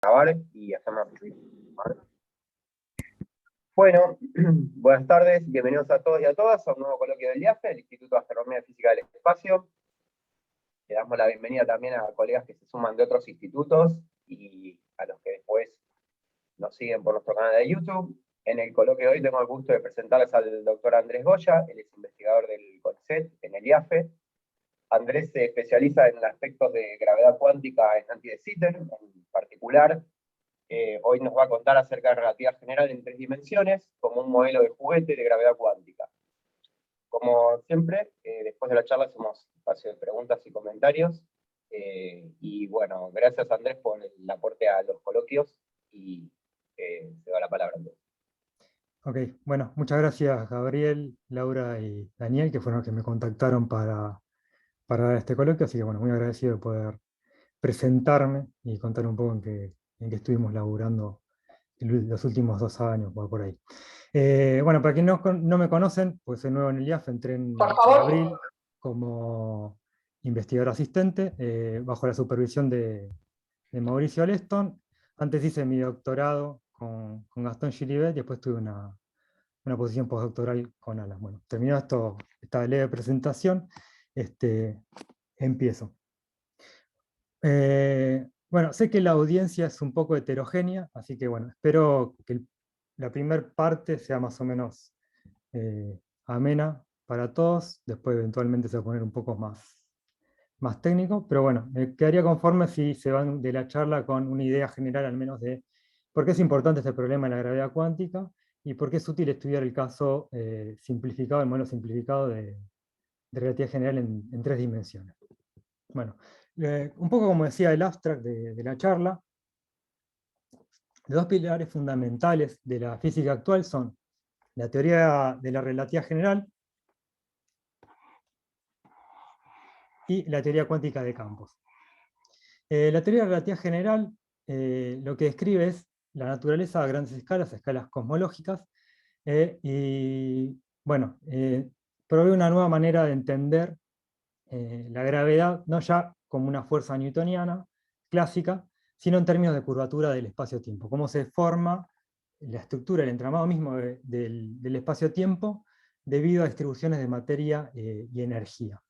Grabar y hacerme ¿vale? Bueno, buenas tardes, bienvenidos a todos y a todas a un nuevo coloquio del IAFE, el Instituto de Astronomía y Física del Espacio. Le damos la bienvenida también a colegas que se suman de otros institutos y a los que después nos siguen por nuestro canal de YouTube. En el coloquio de hoy tengo el gusto de presentarles al doctor Andrés Goya, él es investigador del CONICET en el IAFE. Andrés se especializa en aspectos de gravedad cuántica en anti de Sitter, en particular. Hoy nos va a contar acerca de relatividad general en 3 dimensiones, como un modelo de juguete de gravedad cuántica. Como siempre, después de la charla hacemos espacio de preguntas y comentarios. Y bueno, gracias Andrés por el aporte a los coloquios y te doy la palabra. Ok, bueno, muchas gracias Gabriel, Laura y Daniel, que fueron los que me contactaron para dar este coloquio, así que bueno, muy agradecido de poder presentarme y contar un poco en qué estuvimos laburando los últimos 2 años, por ahí. Bueno, para quienes no me conocen, pues soy nuevo en el IAF, entré Por en favor. abril como investigador asistente, bajo la supervisión de Mauricio Aleston. Antes hice mi doctorado con Gastón Gilibet y después tuve una posición postdoctoral con Alan. Bueno, terminó esta leve presentación, empiezo. Bueno, sé que la audiencia es un poco heterogénea, así que bueno, espero que la primera parte sea más o menos amena para todos, después eventualmente se va a poner un poco más técnico, pero bueno, me quedaría conforme si se van de la charla con una idea general al menos de por qué es importante este problema de la gravedad cuántica y por qué es útil estudiar el caso simplificado, el modelo simplificado de relatividad general en 3 dimensiones. Bueno, un poco como decía el abstract de la charla, los dos pilares fundamentales de la física actual son la teoría de la relatividad general y la teoría cuántica de campos. La teoría de la relatividad general lo que describe es la naturaleza a grandes escalas, a escalas cosmológicas, y bueno, provee una nueva manera de entender la gravedad, no ya como una fuerza newtoniana clásica, sino en términos de curvatura del espacio-tiempo, cómo se forma la estructura, el entramado mismo del espacio-tiempo debido a distribuciones de materia y energía.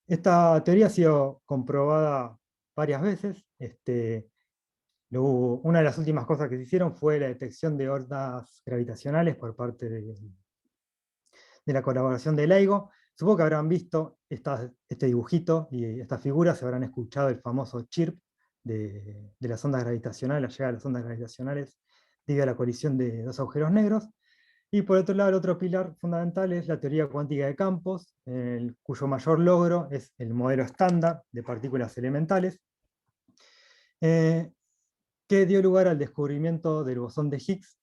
Esta teoría ha sido comprobada varias veces. Una de las últimas cosas que se hicieron fue la detección de ondas gravitacionales por parte de la colaboración de LIGO. Supongo que habrán visto este dibujito y esta figura, se habrán escuchado el famoso chirp de las ondas gravitacionales, la llegada de las ondas gravitacionales debido a la colisión de dos agujeros negros. Y por otro lado, el otro pilar fundamental es la teoría cuántica de campos, cuyo mayor logro es el modelo estándar de partículas elementales, que dio lugar al descubrimiento del bosón de Higgs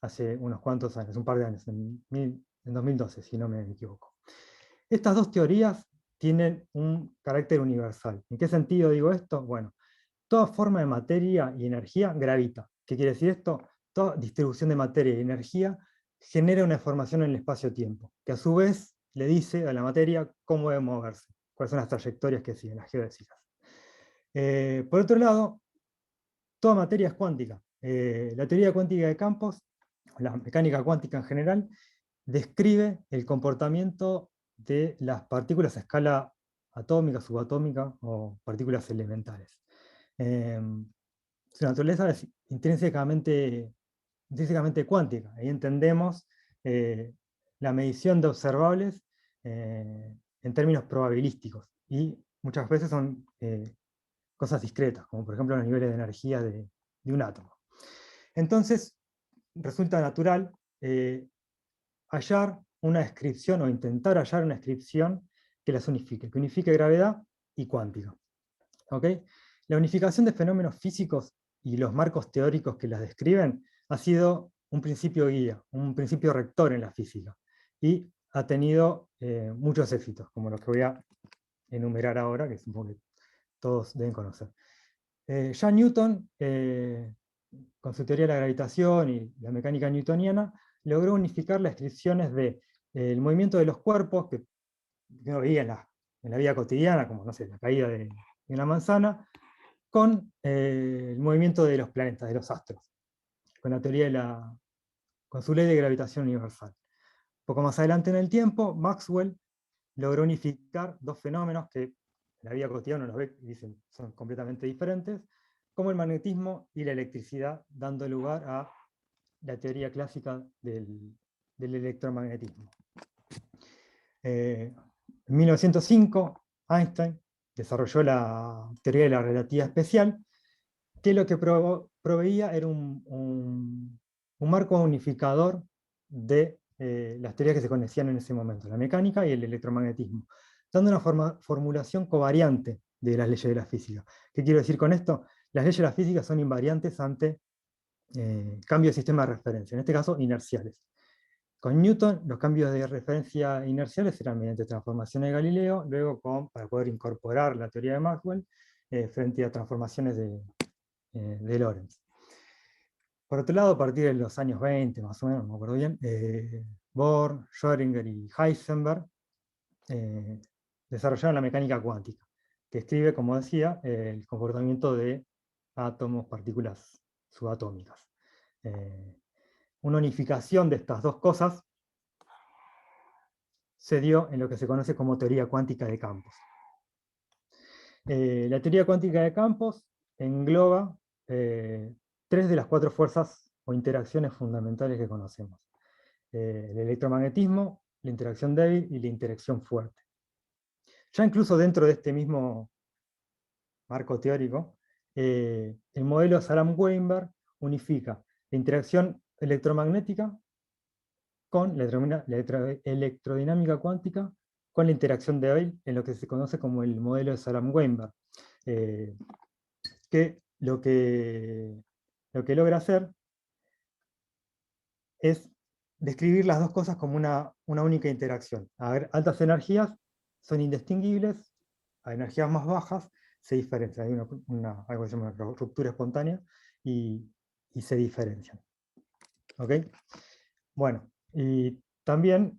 hace unos cuantos años, un par de años, en 2012, si no me equivoco. Estas dos teorías tienen un carácter universal. ¿En qué sentido digo esto? Bueno, toda forma de materia y energía gravita. ¿Qué quiere decir esto? Toda distribución de materia y energía genera una deformación en el espacio-tiempo, que a su vez le dice a la materia cómo debe moverse, cuáles son las trayectorias que siguen, las geodésicas. Por otro lado, toda materia es cuántica. La teoría cuántica de campos, la mecánica cuántica en general, describe el comportamiento de las partículas a escala atómica, subatómica o partículas elementales. Su naturaleza es intrínsecamente cuántica. Ahí entendemos la medición de observables en términos probabilísticos. Y muchas veces son cosas discretas, como por ejemplo los niveles de energía de un átomo. Entonces, resulta natural hallar una descripción o intentar hallar una descripción que las unifique, que unifique gravedad y cuántica. ¿Okay? La unificación de fenómenos físicos y los marcos teóricos que las describen ha sido un principio guía, un principio rector en la física, y ha tenido muchos éxitos, como los que voy a enumerar ahora, que supongo que todos deben conocer. Ya Newton, con su teoría de la gravitación y la mecánica newtoniana, logró unificar las descripciones del movimiento de los cuerpos que uno veía en la vida cotidiana, como no sé, la caída de una manzana, con el movimiento de los planetas, de los astros, con la teoría con su ley de gravitación universal. Un poco más adelante en el tiempo, Maxwell logró unificar dos fenómenos que en la vida cotidiana los ve y dicen son completamente diferentes, como el magnetismo y la electricidad, dando lugar a la teoría clásica del electromagnetismo. En 1905, Einstein desarrolló la teoría de la relatividad especial, que lo que proveía era un marco unificador de las teorías que se conocían en ese momento, la mecánica y el electromagnetismo, dando una formulación covariante de las leyes de la física. ¿Qué quiero decir con esto? Las leyes de la física son invariantes ante cambio de sistema de referencia, en este caso inerciales. Con Newton, los cambios de referencia inerciales eran mediante transformaciones de Galileo, luego para poder incorporar la teoría de Maxwell frente a transformaciones de Lorentz. Por otro lado, a partir de los años 20, más o menos, no me acuerdo bien, Bohr, Schrödinger y Heisenberg desarrollaron la mecánica cuántica, que escribe, como decía, el comportamiento de átomos, partículas subatómicas. Una unificación de estas dos cosas se dio en lo que se conoce como teoría cuántica de campos. La teoría cuántica de campos engloba 3 de las 4 fuerzas o interacciones fundamentales que conocemos. El electromagnetismo, la interacción débil y la interacción fuerte. Ya incluso dentro de este mismo marco teórico, el modelo Salam-Weinberg unifica la interacción electromagnética con la electrodinámica cuántica, con la interacción de Abel, en lo que se conoce como el modelo de Salam-Weinberg, que lo que logra hacer es describir las dos cosas como una única interacción. A ver, altas energías son indistinguibles, a energías más bajas se diferencian, hay algo que se llama ruptura espontánea, y se diferencian. ¿Ok? Bueno, y también,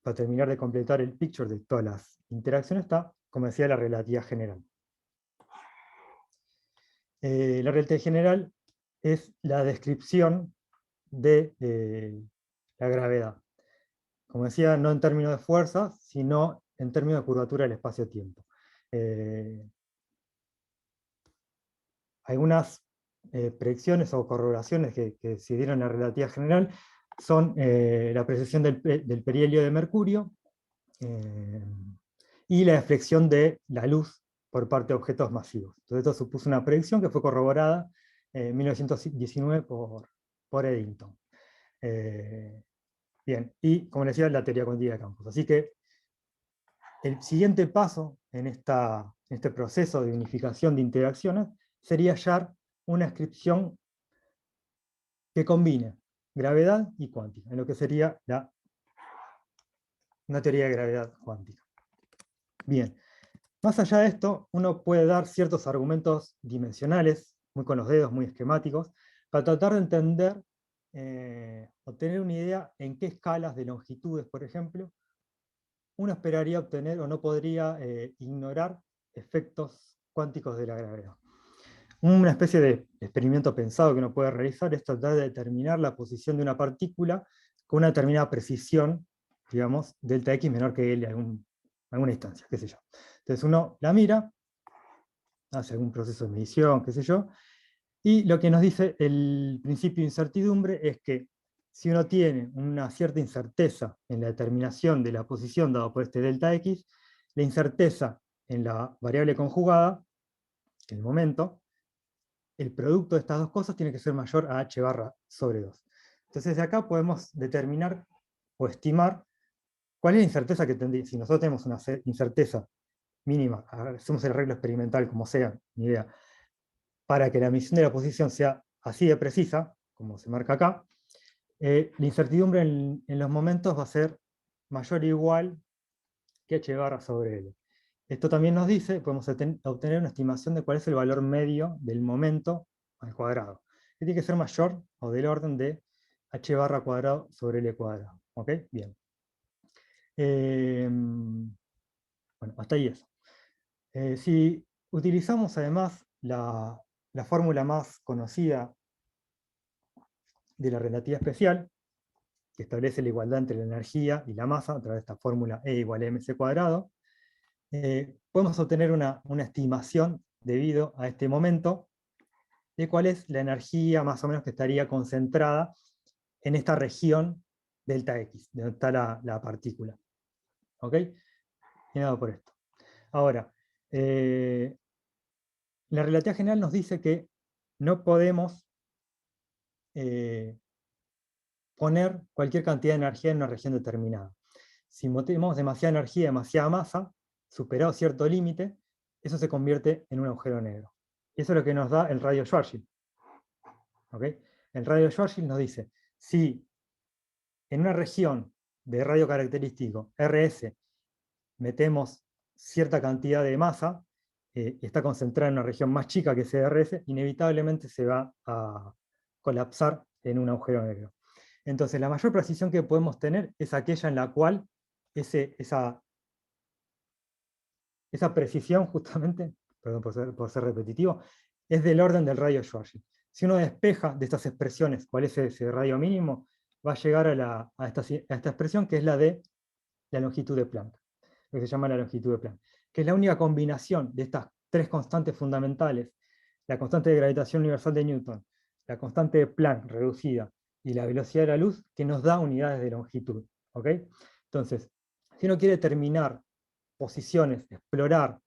para terminar de completar el picture de todas las interacciones, está, como decía, la relatividad general. La relatividad general es la descripción de la gravedad. Como decía, no en términos de fuerza, sino en términos de curvatura del espacio-tiempo. Algunas predicciones o correlaciones que se dieron en la relatividad general son la precesión del perihelio de Mercurio y la deflexión de la luz por parte de objetos masivos. Entonces esto supuso una predicción que fue corroborada en 1919 por Eddington. Bien, y como les decía, la teoría cuántica de campos. Así que el siguiente paso en este proceso de unificación de interacciones sería hallar una descripción que combine gravedad y cuántica, en lo que sería una teoría de gravedad cuántica. Bien, más allá de esto, uno puede dar ciertos argumentos dimensionales, muy con los dedos, muy esquemáticos, para tratar de entender o tener una idea en qué escalas de longitudes, por ejemplo, uno esperaría obtener o no podría ignorar efectos cuánticos de la gravedad. Una especie de experimento pensado que uno puede realizar es tratar de determinar la posición de una partícula con una determinada precisión, digamos, delta X menor que L en alguna instancia, qué sé yo. Entonces uno la mira, hace algún proceso de medición, qué sé yo, y lo que nos dice el principio de incertidumbre es que si uno tiene una cierta incerteza en la determinación de la posición dada por este delta X, la incerteza en la variable conjugada, el momento, el producto de estas dos cosas tiene que ser mayor a h barra sobre 2. Entonces de acá podemos determinar o estimar cuál es la incerteza que tendría. Si nosotros tenemos una incerteza mínima, hacemos el arreglo experimental como sea, ni idea, para que la medición de la posición sea así de precisa, como se marca acá, la incertidumbre en los momentos va a ser mayor o igual que h barra sobre L. Esto también nos dice, podemos obtener una estimación de cuál es el valor medio del momento al cuadrado, que tiene que ser mayor o del orden de h barra cuadrado sobre L cuadrado. ¿Ok? Bien. Bueno, hasta ahí eso. Si utilizamos además la fórmula más conocida de la relatividad especial, que establece la igualdad entre la energía y la masa a través de esta fórmula E igual a mc², podemos obtener una estimación debido a este momento de cuál es la energía más o menos que estaría concentrada en esta región delta X, donde está la partícula. ¿Ok? Llenado por esto. Ahora, la relatividad general nos dice que no podemos poner cualquier cantidad de energía en una región determinada. Si metemos demasiada energía, demasiada masa, superado cierto límite, eso se convierte en un agujero negro. Y eso es lo que nos da el radio Schwarzschild. ¿Ok? El radio Schwarzschild nos dice, si en una región de radio característico RS metemos cierta cantidad de masa, está concentrada en una región más chica que ese RS, inevitablemente se va a colapsar en un agujero negro. Entonces, la mayor precisión que podemos tener es aquella en la cual esa precisión, justamente, perdón por ser repetitivo, es del orden del radio Schwarzschild. Si uno despeja de estas expresiones cuál es ese radio mínimo, va a llegar a esta expresión que es la de la longitud de Planck, lo que se llama la longitud de Planck, que es la única combinación de estas tres constantes fundamentales, la constante de gravitación universal de Newton, la constante de Planck reducida y la velocidad de la luz, que nos da unidades de longitud. ¿Ok? Entonces, si uno quiere determinar posiciones, explorar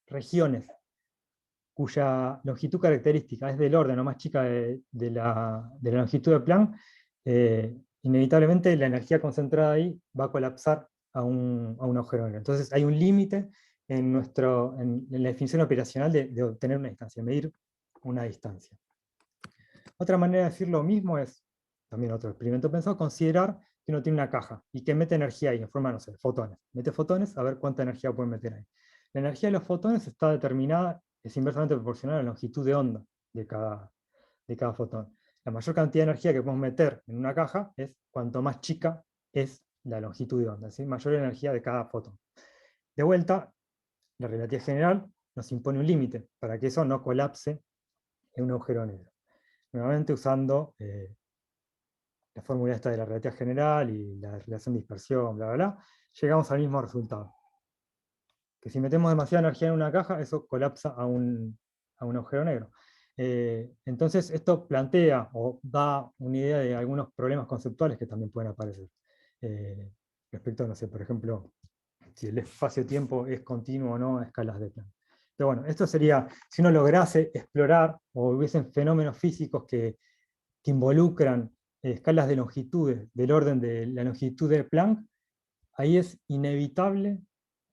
regiones cuya longitud característica es del orden o más chica de la longitud de Planck, inevitablemente la energía concentrada ahí va a colapsar a un agujero negro. Entonces hay un límite en la definición operacional de obtener una distancia, medir una distancia. Otra manera de decir lo mismo es, también otro experimento pensado, considerar que uno tiene una caja y que mete energía ahí en forma, no sé, fotones. Mete fotones a ver cuánta energía puede meter ahí. La energía de los fotones está determinada, es inversamente proporcional a la longitud de onda de cada fotón. La mayor cantidad de energía que podemos meter en una caja es cuanto más chica es la longitud de onda, ¿sí? Mayor energía de cada fotón. De vuelta, la relatividad general nos impone un límite para que eso no colapse en un agujero negro. Nuevamente usando la fórmula esta de la relatividad general y la relación de dispersión, bla, bla, bla, llegamos al mismo resultado. Que si metemos demasiada energía en una caja, eso colapsa a un agujero negro. Entonces esto plantea o da una idea de algunos problemas conceptuales que también pueden aparecer. Respecto, no sé, por ejemplo, si el espacio-tiempo es continuo o no a escalas de Planck. Pero bueno, esto sería, si uno lograse explorar o hubiesen fenómenos físicos que involucran escalas de longitudes del orden de la longitud de Planck, ahí es inevitable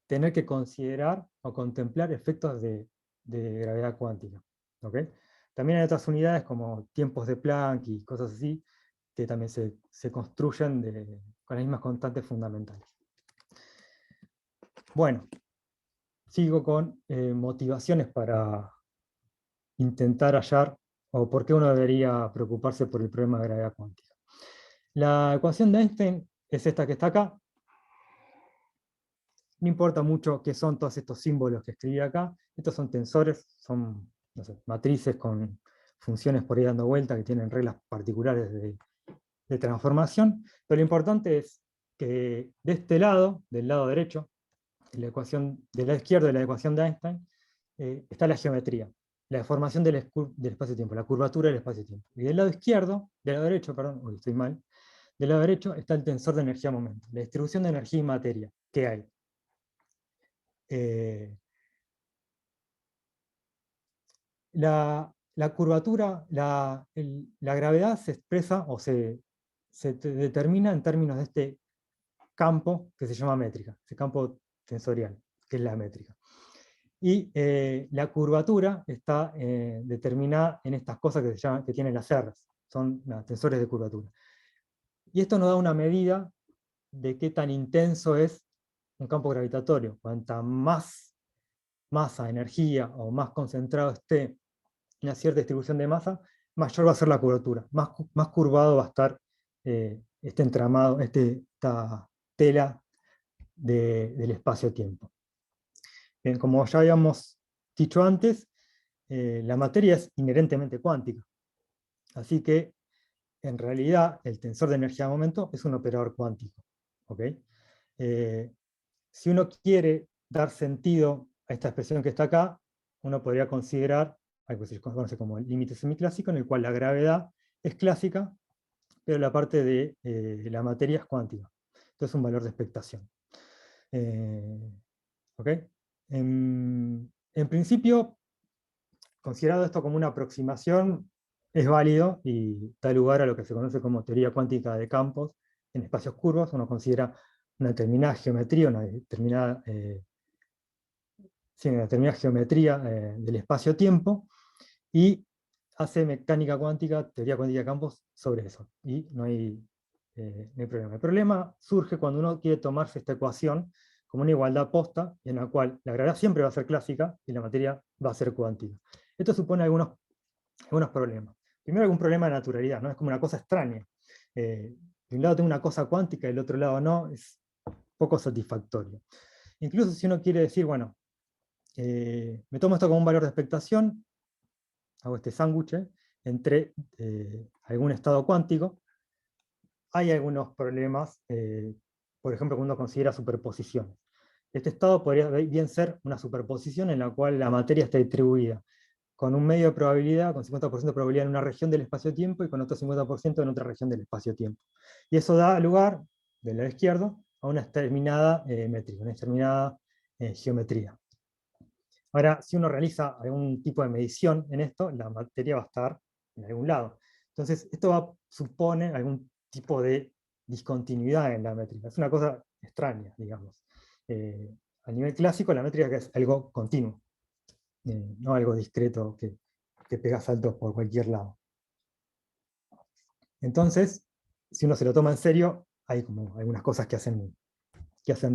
tener que considerar o contemplar efectos de gravedad cuántica. ¿Okay? También hay otras unidades como tiempos de Planck y cosas así, que también se construyen con las mismas constantes fundamentales. Bueno, sigo con motivaciones para intentar hallar o por qué uno debería preocuparse por el problema de gravedad cuántica. La ecuación de Einstein es esta que está acá. No importa mucho qué son todos estos símbolos que escribí acá. Estos son tensores, son, no sé, matrices con funciones por ahí dando vuelta que tienen reglas particulares de transformación. Pero lo importante es que de este lado, del lado derecho, de la ecuación, del lado izquierdo de la ecuación de Einstein, está la geometría, la deformación del espacio-tiempo, la curvatura del espacio-tiempo. Y del lado izquierdo, del lado derecho, perdón, uy, estoy mal, del lado derecho está el tensor de energía-momento, la distribución de energía y materia que hay. La curvatura, la gravedad se expresa o se determina en términos de este campo que se llama métrica, ese campo tensorial, que es la métrica. Y la curvatura está determinada en estas cosas que tienen las R's, son tensores de curvatura. Y esto nos da una medida de qué tan intenso es un campo gravitatorio. Cuanta más masa, energía o más concentrado esté una cierta distribución de masa, mayor va a ser la curvatura, más curvado va a estar este entramado, esta tela del espacio-tiempo. Bien, como ya habíamos dicho antes, la materia es inherentemente cuántica. Así que, en realidad, el tensor de energía de momento es un operador cuántico. ¿Ok? Si uno quiere dar sentido a esta expresión que está acá, uno podría considerar algo que se conoce como el límite semiclásico, en el cual la gravedad es clásica, pero la parte de la materia es cuántica. Entonces es un valor de expectación. ¿Ok? En principio, considerado esto como una aproximación, es válido y da lugar a lo que se conoce como teoría cuántica de campos en espacios curvos. Uno considera una determinada geometría, una determinada geometría del espacio-tiempo, y hace mecánica cuántica, teoría cuántica de campos sobre eso. Y no hay problema. El problema surge cuando uno quiere tomarse esta ecuación como una igualdad posta, en la cual la gravedad siempre va a ser clásica y la materia va a ser cuántica. Esto supone algunos problemas. Primero, algún problema de naturalidad, ¿no? Es como una cosa extraña. De un lado tengo una cosa cuántica y del otro lado no, es poco satisfactorio. Incluso si uno quiere decir, bueno, me tomo esto como un valor de expectación, hago este sándwich entre algún estado cuántico, hay algunos problemas, por ejemplo, cuando uno considera superposiciones. Este estado podría bien ser una superposición en la cual la materia está distribuida con un medio de probabilidad, con 50% de probabilidad en una región del espacio-tiempo y con otro 50% en otra región del espacio-tiempo. Y eso da lugar, del lado izquierdo, a una determinada métrica, una determinada geometría. Ahora, si uno realiza algún tipo de medición en esto, la materia va a estar en algún lado. Entonces, esto supone algún tipo de discontinuidad en la métrica. Es una cosa extraña, digamos. A nivel clásico, la métrica es algo continuo, no algo discreto que pega saltos por cualquier lado. Entonces, si uno se lo toma en serio, hay como algunas cosas que hacen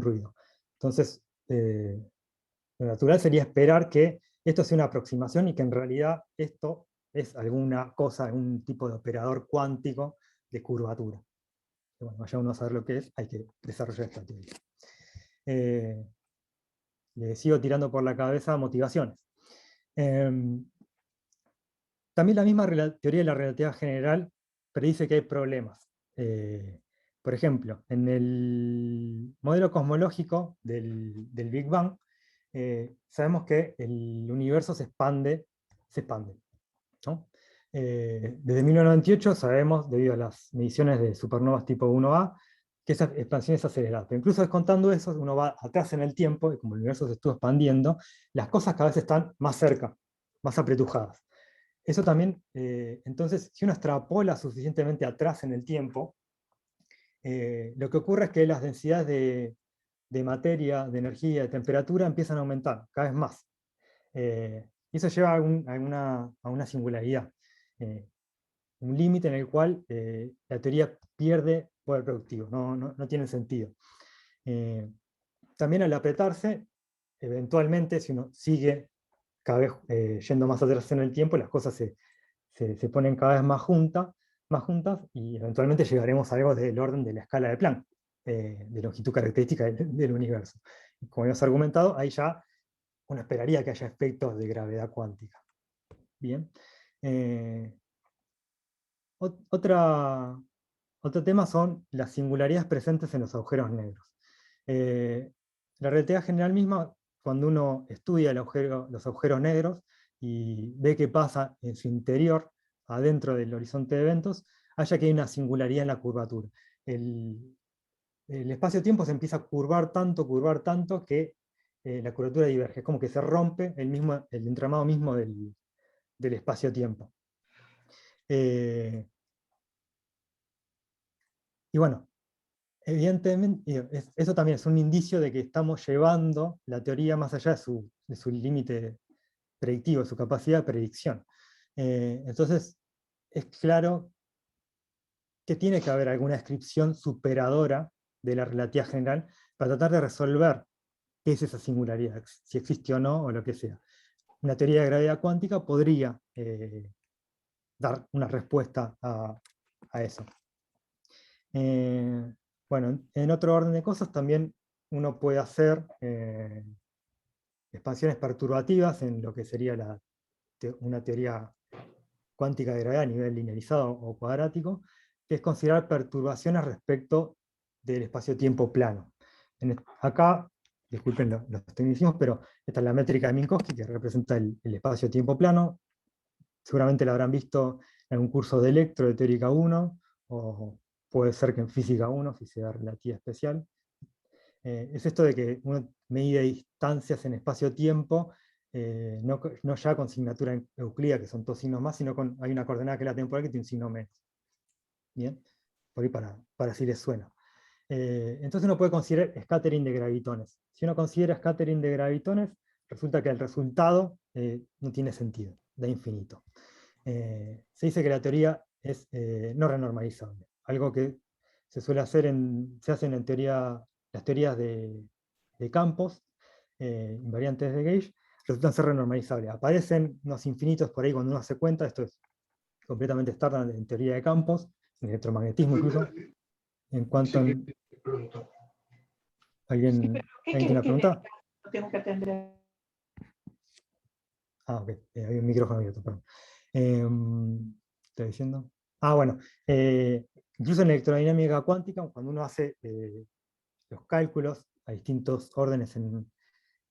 ruido. Entonces, lo natural sería esperar que esto sea una aproximación y que en realidad esto es alguna cosa, algún tipo de operador cuántico de curvatura. Bueno, vaya uno a saber lo que es, hay que desarrollar esta teoría. Le sigo tirando por la cabeza motivaciones. También la misma teoría de la relatividad general predice que hay problemas. Por ejemplo, en el modelo cosmológico del Big Bang, sabemos que el universo se expande, ¿no? Desde 1998 sabemos, debido a las mediciones de supernovas tipo 1A, que esa expansión es acelerada. Pero incluso descontando eso, uno va atrás en el tiempo, y como el universo se estuvo expandiendo, las cosas cada vez están más cerca, más apretujadas. Eso también, entonces, si uno extrapola suficientemente atrás en el tiempo, lo que ocurre es que las densidades de materia, de energía, de temperatura empiezan a aumentar cada vez más. Y eso lleva a una singularidad, un límite en el cual la teoría pierde poder productivo, no tiene sentido. También al apretarse, eventualmente, si uno sigue cada vez yendo más atrás en el tiempo, las cosas se ponen cada vez más juntas, y eventualmente llegaremos a algo del orden de la escala de Planck, de longitud característica del universo. Como hemos argumentado, ahí ya uno esperaría que haya efectos de gravedad cuántica. Bien. Otro tema son las singularidades presentes en los agujeros negros. La relatividad general misma, cuando uno estudia los agujeros negros y ve qué pasa en su interior, adentro del horizonte de eventos, haya que hay una singularidad en la curvatura. El espacio-tiempo se empieza a curvar tanto que la curvatura diverge. Es como que se rompe el entramado mismo del espacio-tiempo. Y bueno, evidentemente, eso también es un indicio de que estamos llevando la teoría más allá de su límite predictivo, de su capacidad de predicción. Entonces, es claro que tiene que haber alguna descripción superadora de la relatividad general para tratar de resolver qué es esa singularidad, si existe o no, o lo que sea. Una teoría de gravedad cuántica podría dar una respuesta a eso. Bueno, en otro orden de cosas también uno puede hacer expansiones perturbativas en lo que sería una teoría cuántica de gravedad a nivel linearizado o cuadrático, que es considerar perturbaciones respecto del espacio-tiempo plano. Acá, disculpen los tecnicismos, pero esta es la métrica de Minkowski, que representa el espacio-tiempo plano. Seguramente la habrán visto en un curso de electro de teórica 1, o puede ser que en física 1, si se da relatividad especial. Es esto de que uno mide distancias en espacio-tiempo, no ya con signatura euclídea, que son todos signos más, sino hay una coordenada que es la temporal que tiene un signo menos. Bien, por ahí para si les suena. Entonces uno puede considerar scattering de gravitones. Si uno considera scattering de gravitones, resulta que el resultado no tiene sentido, da infinito. Se dice que la teoría es no renormalizable, algo que se suele hacer se hacen en teoría, las teorías de campos, invariantes de gauge, resultan ser renormalizables. Aparecen unos infinitos por ahí cuando uno se cuenta, esto es completamente estándar en teoría de campos, en electromagnetismo incluso. En cuanto a... ¿Alguien tiene una pregunta? Lo tengo que atender. Ah, ok, hay un micrófono abierto, perdón. ¿Estoy diciendo? Ah, bueno, incluso en electrodinámica cuántica, cuando uno hace los cálculos a distintos órdenes en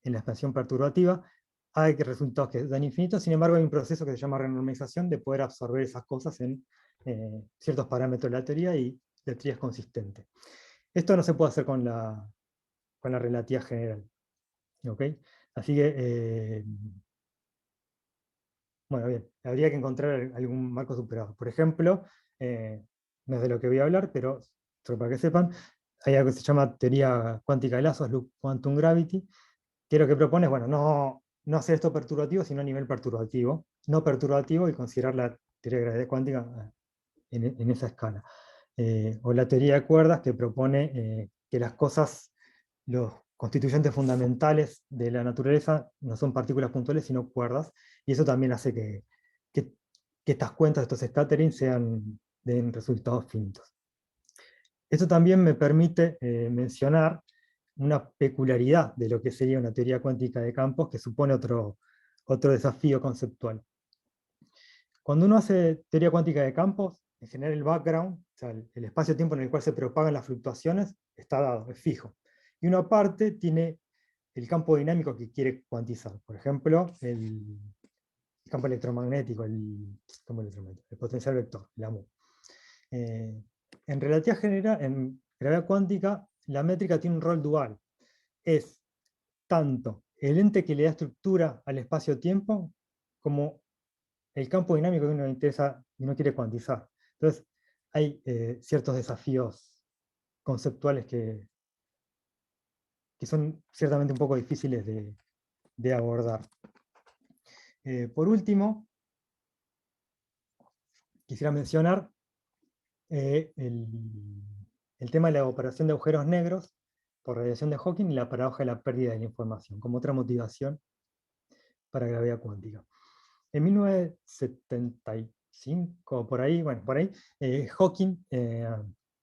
la expansión perturbativa, hay resultados que dan infinitos. Sin embargo, hay un proceso que se llama renormalización de poder absorber esas cosas en ciertos parámetros de la teoría, y la teoría es consistente. Esto no se puede hacer con la relatividad general. ¿Ok? Así que, bueno, bien, habría que encontrar algún marco superado. Por ejemplo, no es de lo que voy a hablar, pero solo para que sepan, hay algo que se llama teoría cuántica de lazos, loop quantum gravity, que lo que propone es, bueno, no hacer esto perturbativo, sino a nivel perturbativo, no perturbativo, y considerar la teoría de gravedad cuántica en esa escala. O la teoría de cuerdas, que propone que las cosas, los constituyentes fundamentales de la naturaleza, no son partículas puntuales, sino cuerdas, y eso también hace que estas cuentas, estos scatterings, den resultados finitos. Esto también me permite mencionar una peculiaridad de lo que sería una teoría cuántica de campos, que supone otro desafío conceptual. Cuando uno hace teoría cuántica de campos, en general el background, o sea, el espacio-tiempo en el cual se propagan las fluctuaciones, está dado, es fijo. Y uno aparte tiene el campo dinámico que quiere cuantizar. Por ejemplo, el campo electromagnético, el potencial vector, el AMU. En relatividad general, en gravedad cuántica, la métrica tiene un rol dual. Es tanto el ente que le da estructura al espacio-tiempo, como el campo dinámico que uno le interesa y uno quiere cuantizar. Entonces, hay ciertos desafíos conceptuales que son ciertamente un poco difíciles de abordar. Por último, quisiera mencionar el tema de la operación de agujeros negros por radiación de Hawking y la paradoja de la pérdida de la información, como otra motivación para gravedad cuántica. En 1975, por ahí, Hawking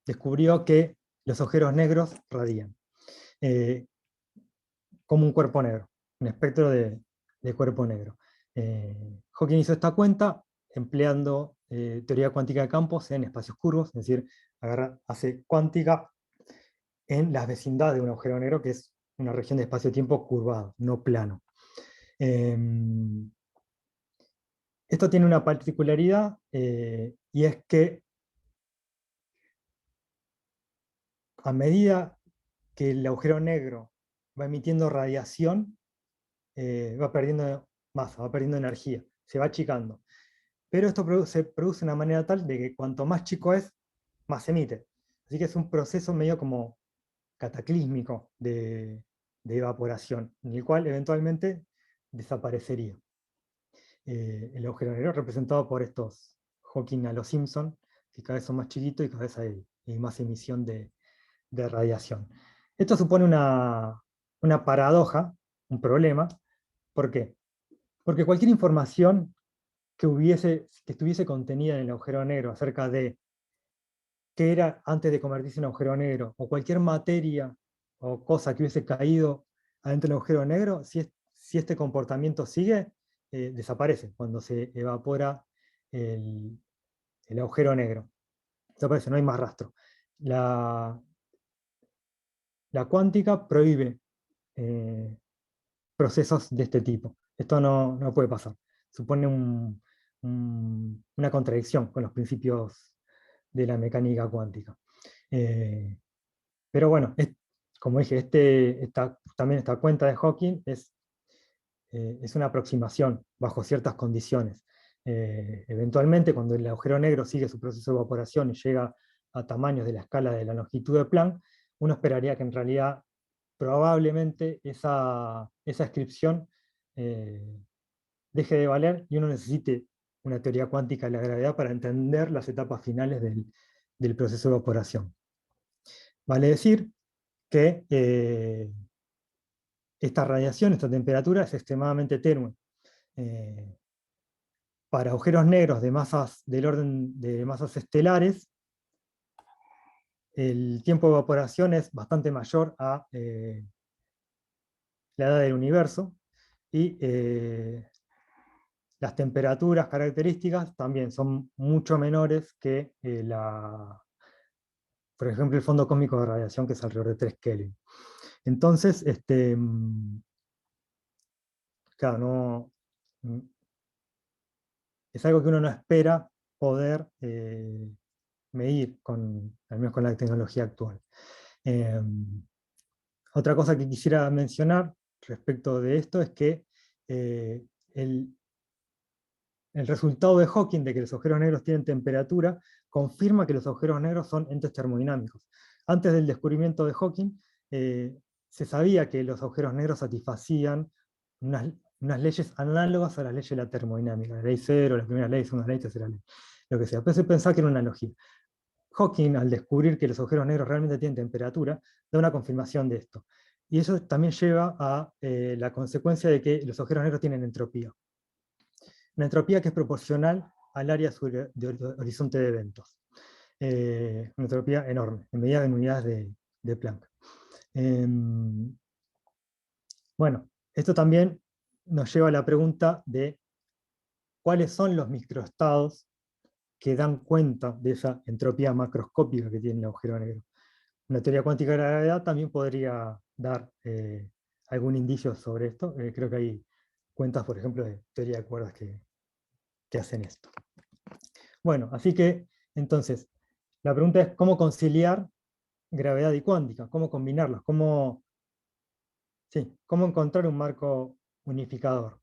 descubrió que los agujeros negros radian como un cuerpo negro, un espectro de cuerpo negro. Hawking hizo esta cuenta empleando teoría cuántica de campos en espacios curvos, es decir, hace cuántica en las vecindades de un agujero negro, que es una región de espacio-tiempo curvado, no plano. Esto tiene una particularidad, y es que a medida que el agujero negro va emitiendo radiación, va perdiendo masa, va perdiendo energía, se va achicando. Pero esto se produce de una manera tal de que cuanto más chico es, más emite. Así que es un proceso medio como cataclísmico de evaporación, en el cual eventualmente desaparecería. El agujero negro representado por estos Hawking a los Simpson, que cada vez son más chiquitos y cada vez hay más emisión de radiación. Esto supone una paradoja, un problema. ¿Por qué? Porque cualquier información que estuviese contenida en el agujero negro acerca de qué era antes de convertirse en agujero negro, o cualquier materia o cosa que hubiese caído adentro del agujero negro, si si este comportamiento sigue, desaparece cuando se evapora el agujero negro. Desaparece, no hay más rastro. La cuántica prohíbe procesos de este tipo. Esto no puede pasar. Supone una contradicción con los principios de la mecánica cuántica. Pero bueno, como dije, también esta cuenta de Hawking es una aproximación bajo ciertas condiciones. Eventualmente, cuando el agujero negro sigue su proceso de evaporación y llega a tamaños de la escala de la longitud de Planck, uno esperaría que en realidad probablemente esa descripción deje de valer y uno necesite una teoría cuántica de la gravedad para entender las etapas finales del proceso de evaporación. Vale decir que esta radiación, esta temperatura es extremadamente tenue. Para agujeros negros de masas del orden de masas estelares, el tiempo de evaporación es bastante mayor a la edad del universo, y las temperaturas características también son mucho menores que por ejemplo, el fondo cósmico de radiación, que es alrededor de 3 Kelvin. Entonces, claro, es algo que uno no espera poder medir, al menos con la tecnología actual. Otra cosa que quisiera mencionar respecto de esto es que el resultado de Hawking de que los agujeros negros tienen temperatura confirma que los agujeros negros son entes termodinámicos. Antes del descubrimiento de Hawking, se sabía que los agujeros negros satisfacían unas leyes análogas a las leyes de la termodinámica, la ley cero, la primera ley, segunda ley, tercera ley, lo que sea. Pero se pensaba que era una analogía. Hawking, al descubrir que los agujeros negros realmente tienen temperatura, da una confirmación de esto. Y eso también lleva a la consecuencia de que los agujeros negros tienen entropía. Una entropía que es proporcional al área de horizonte de eventos. Una entropía enorme, en medida en unidades de Planck. Bueno, esto también nos lleva a la pregunta de cuáles son los microestados que dan cuenta de esa entropía macroscópica que tiene el agujero negro. Una teoría cuántica de la gravedad también podría dar algún indicio sobre esto. Creo que hay cuentas, por ejemplo, de teoría de cuerdas que hacen esto. Bueno, así que, entonces, la pregunta es cómo conciliar gravedad y cuántica, cómo combinarlas, cómo encontrar un marco unificador.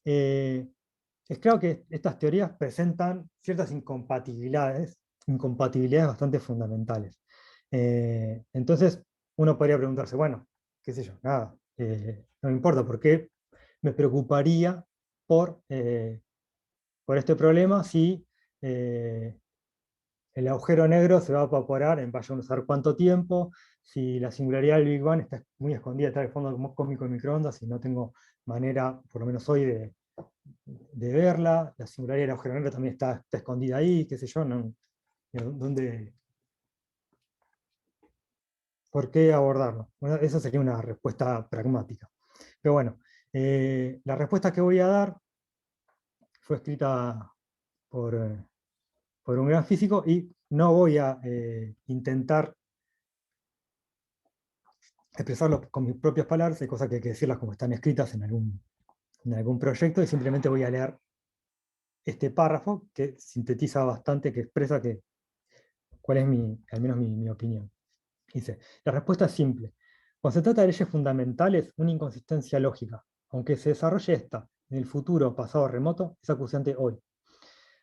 Es claro que estas teorías presentan ciertas incompatibilidades bastante fundamentales. Entonces, uno podría preguntarse, bueno, qué sé yo, nada, no me importa, ¿por qué me preocuparía por este problema si el agujero negro se va a evaporar en vaya a saber cuánto tiempo, si la singularidad del Big Bang está muy escondida detrás del fondo cósmico de microondas y no tengo manera, por lo menos hoy, de verla, la singularidad del agujero negro también está escondida ahí, qué sé yo, ¿por qué abordarlo? Bueno, esa sería una respuesta pragmática. Pero bueno, la respuesta que voy a dar fue escrita por un gran físico y no voy a intentar expresarlo con mis propias palabras, hay cosas que hay que decirlas como están escritas en algún proyecto, y simplemente voy a leer este párrafo que sintetiza bastante, que expresa cuál es al menos mi opinión. Dice, la respuesta es simple. Cuando se trata de leyes fundamentales, una inconsistencia lógica, aunque se desarrolle esta en el futuro, pasado o remoto, es acuciante hoy.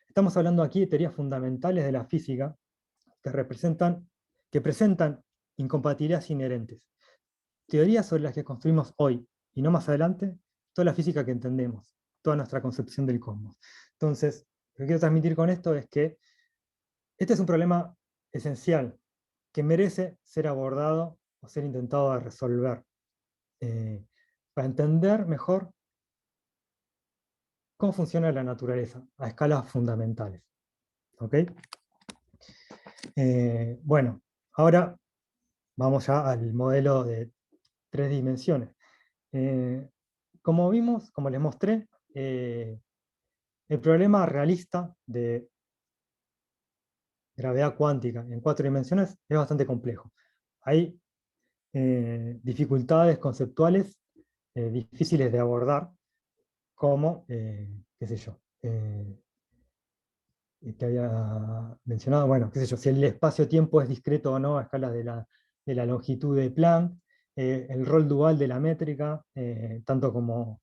Estamos hablando aquí de teorías fundamentales de la física que presentan incompatibilidades inherentes. Teorías sobre las que construimos hoy y no más adelante toda la física que entendemos, toda nuestra concepción del cosmos. Entonces, lo que quiero transmitir con esto es que este es un problema esencial que merece ser abordado o ser intentado de resolver para entender mejor cómo funciona la naturaleza a escalas fundamentales. ¿Ok? Bueno, ahora vamos ya al modelo de 3 dimensiones. como vimos, como les mostré, el problema realista de gravedad cuántica en 4 dimensiones es bastante complejo. Hay dificultades conceptuales difíciles de abordar, como, qué sé yo, que había mencionado, bueno, qué sé yo, si el espacio-tiempo es discreto o no a escala de la longitud de Planck, el rol dual de la métrica, tanto como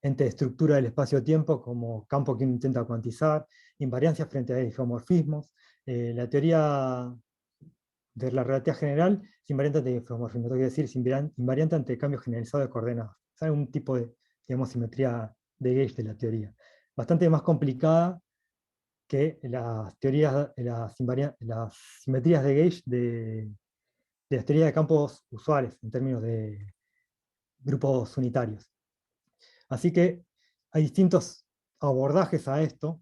ente de estructura del espacio-tiempo como campo que uno intenta cuantizar, invariancias frente a isomorfismos, la teoría de la relatividad general es invariante ante isomorfismo, quiere decir es invariante ante cambio generalizado de coordenadas. Es un tipo de, digamos, simetría de gauge de la teoría. Bastante más complicada que las teorías, las simetrías de gauge de las teorías de campos usuales, en términos de grupos unitarios. Así que hay distintos abordajes a esto.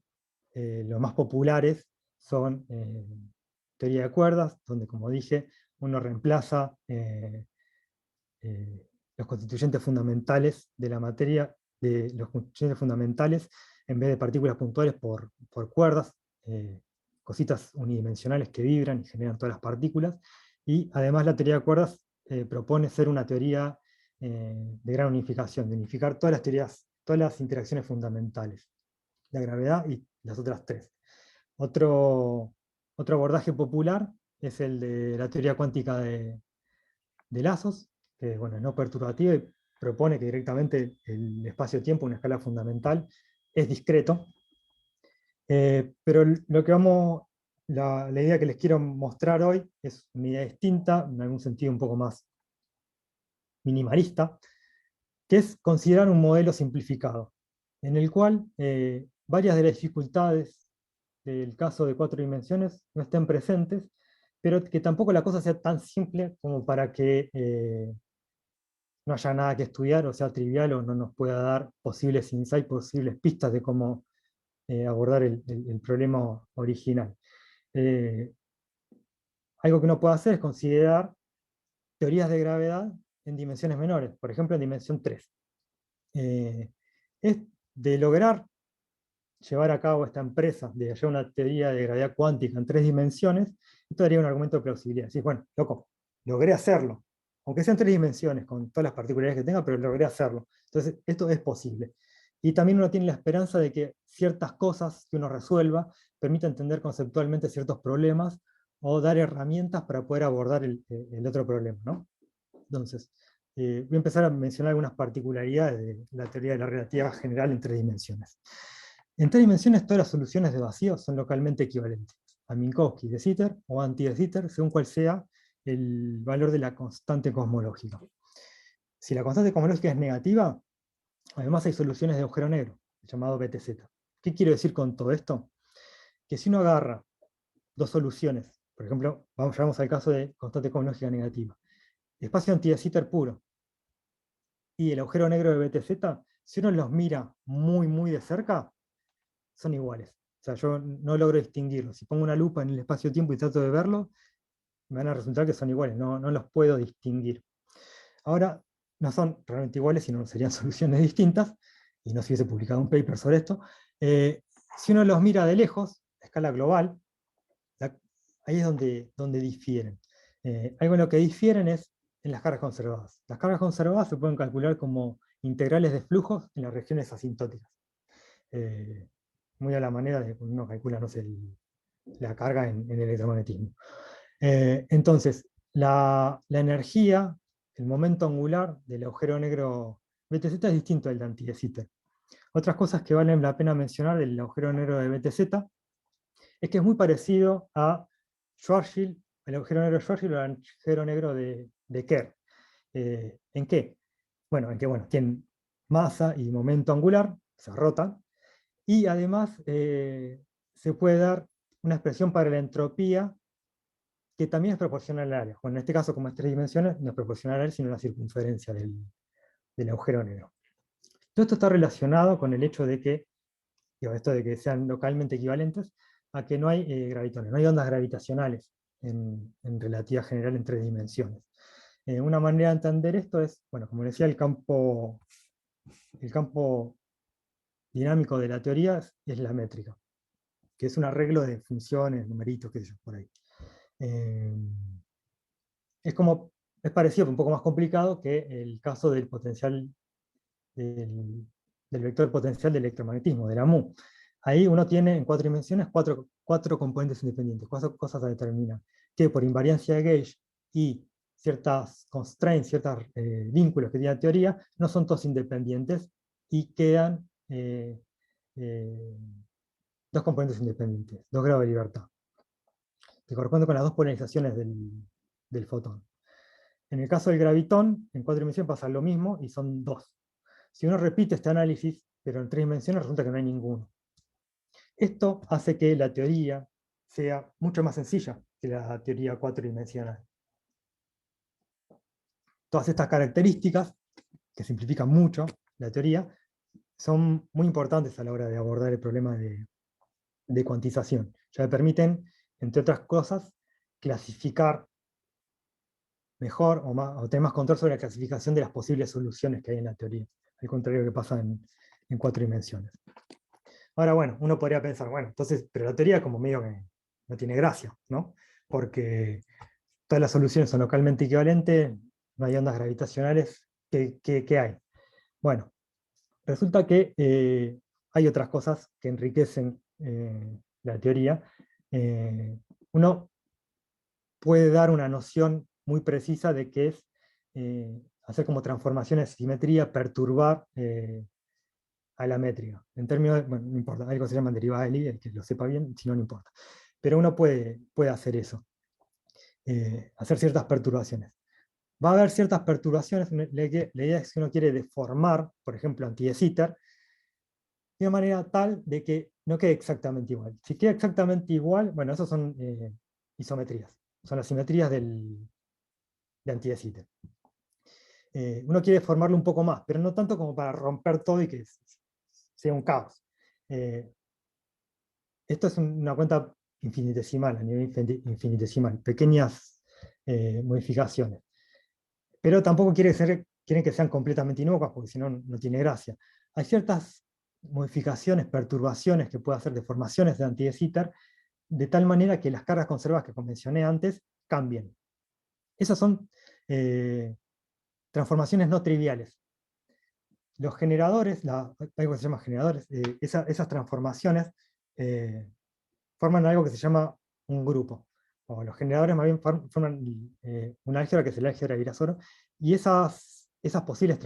Los más populares son teoría de cuerdas, donde, como dije, uno reemplaza los constituyentes fundamentales de la materia, de los constituyentes fundamentales, en vez de partículas puntuales por cuerdas, cositas unidimensionales que vibran y generan todas las partículas. Y además la teoría de cuerdas propone ser una teoría de gran unificación, de unificar todas las teorías, todas las interacciones fundamentales, la gravedad y las otras 3. Otro abordaje popular es el de la teoría cuántica de lazos, que bueno, es no perturbativa y propone que directamente el espacio-tiempo, una escala fundamental, es discreto. Pero lo que la idea que les quiero mostrar hoy es una idea distinta, en algún sentido un poco más minimalista, que es considerar un modelo simplificado, en el cual varias de las dificultades del caso de 4 dimensiones no estén presentes, pero que tampoco la cosa sea tan simple como para que no haya nada que estudiar o sea trivial o no nos pueda dar posibles insights, posibles pistas de cómo abordar el problema original. Algo que uno puede hacer es considerar teorías de gravedad en dimensiones menores, por ejemplo en dimensión 3. Es de lograr llevar a cabo esta empresa, de hallar una teoría de gravedad cuántica en 3 dimensiones, esto daría un argumento de plausibilidad. Decís, bueno, loco, logré hacerlo, aunque sean 3 dimensiones, con todas las particularidades que tenga, pero logré hacerlo. Entonces, esto es posible. Y también uno tiene la esperanza de que ciertas cosas que uno resuelva permitan entender conceptualmente ciertos problemas o dar herramientas para poder abordar el otro problema, ¿no? Entonces, voy a empezar a mencionar algunas particularidades de la teoría de la relatividad general en 3 dimensiones. En 3 dimensiones todas las soluciones de vacío son localmente equivalentes a Minkowski de Sitter o anti de Sitter, según cuál sea el valor de la constante cosmológica. Si la constante cosmológica es negativa, además hay soluciones de agujero negro, llamado BTZ. ¿Qué quiero decir con todo esto? Que si uno agarra 2 soluciones, por ejemplo, vamos al caso de constante cosmológica negativa, espacio anti de Sitter puro y el agujero negro de BTZ, si uno los mira muy, muy de cerca, son iguales. O sea, yo no logro distinguirlos. Si pongo una lupa en el espacio-tiempo y trato de verlo, me van a resultar que son iguales, no los puedo distinguir. Ahora, no son realmente iguales, sino serían soluciones distintas, y no se hubiese publicado un paper sobre esto. Si uno los mira de lejos, a escala global, ahí es donde difieren. Algo en lo que difieren es en las cargas conservadas. Las cargas conservadas se pueden calcular como integrales de flujos en las regiones asintóticas. Muy a la manera de cuando uno calcula, no sé, la carga en el electromagnetismo. Entonces, la energía, el momento angular del agujero negro BTZ es distinto al de anti de Sitter. Otras cosas que valen la pena mencionar del agujero negro de BTZ es que es muy parecido a Schwarzschild, el agujero negro de Schwarzschild o el agujero negro de Kerr. ¿En qué? Bueno, tienen masa y momento angular, se rotan, y además se puede dar una expresión para la entropía que también es proporcional al área. Bueno, en este caso, como es 3 dimensiones, no es proporcional al área, sino la circunferencia del agujero negro. Todo esto está relacionado con el hecho de que, esto de que sean localmente equivalentes, a que no hay gravitones, no hay ondas gravitacionales en relatividad general en 3 dimensiones. Una manera de entender esto es, bueno, como decía, el campo el campo dinámico de la teoría es la métrica, que es un arreglo de funciones, numeritos, qué sé yo, por ahí. Eh, es parecido, un poco más complicado que el caso del potencial, del vector potencial del electromagnetismo, de la mu. Ahí uno tiene en 4 dimensiones cuatro componentes independientes, 4 cosas a determinar, que por invariancia de gauge y ciertas constraints, ciertos vínculos que tiene la teoría, no son todos independientes y quedan eh, 2 componentes independientes, 2 grados de libertad, que corresponden con las 2 polarizaciones del fotón. En el caso del gravitón, en 4 dimensiones pasa lo mismo y son 2. Si uno repite este análisis, pero en 3 dimensiones resulta que no hay ninguno. Esto hace que la teoría sea mucho más sencilla que la teoría 4 dimensional. Todas estas características, que simplifican mucho la teoría, son muy importantes a la hora de abordar el problema de cuantización. Ya permiten, entre otras cosas, clasificar mejor o tener más control sobre la clasificación de las posibles soluciones que hay en la teoría, al contrario que pasa en 4 dimensiones. Ahora, bueno, uno podría pensar, bueno, entonces, pero la teoría como medio que no tiene gracia, ¿no? Porque todas las soluciones son localmente equivalentes, no hay ondas gravitacionales, ¿qué hay? Bueno, resulta que hay otras cosas que enriquecen la teoría. Uno puede dar una noción muy precisa de qué es hacer como transformaciones de simetría, perturbar a la métrica. En términos de, bueno, no importa, algo se llama derivada de Lie, el que lo sepa bien, si no, no importa. Pero uno puede hacer eso, hacer ciertas perturbaciones. Va a haber ciertas perturbaciones, la idea es que uno quiere deformar, por ejemplo, anti de Sitter, de una manera tal de que no quede exactamente igual. Si queda exactamente igual, bueno, esos son isometrías, son las simetrías de anti de Sitter. Uno quiere formarlo un poco más, pero no tanto como para romper todo y que sea un caos. Esto es una cuenta infinitesimal, a nivel infinitesimal, pequeñas modificaciones. Pero tampoco quieren que sean completamente inocuas, porque si no, no tiene gracia. Hay ciertas modificaciones, perturbaciones que puede hacer deformaciones de anti de Sitter, de tal manera que las cargas conservadas que mencioné antes cambien. Esas son transformaciones no triviales. Los generadores, algo que se llama generadores, esas transformaciones forman algo que se llama un grupo. O los generadores más bien forman una álgebra que es el álgebra de Virasoro, y esas posibles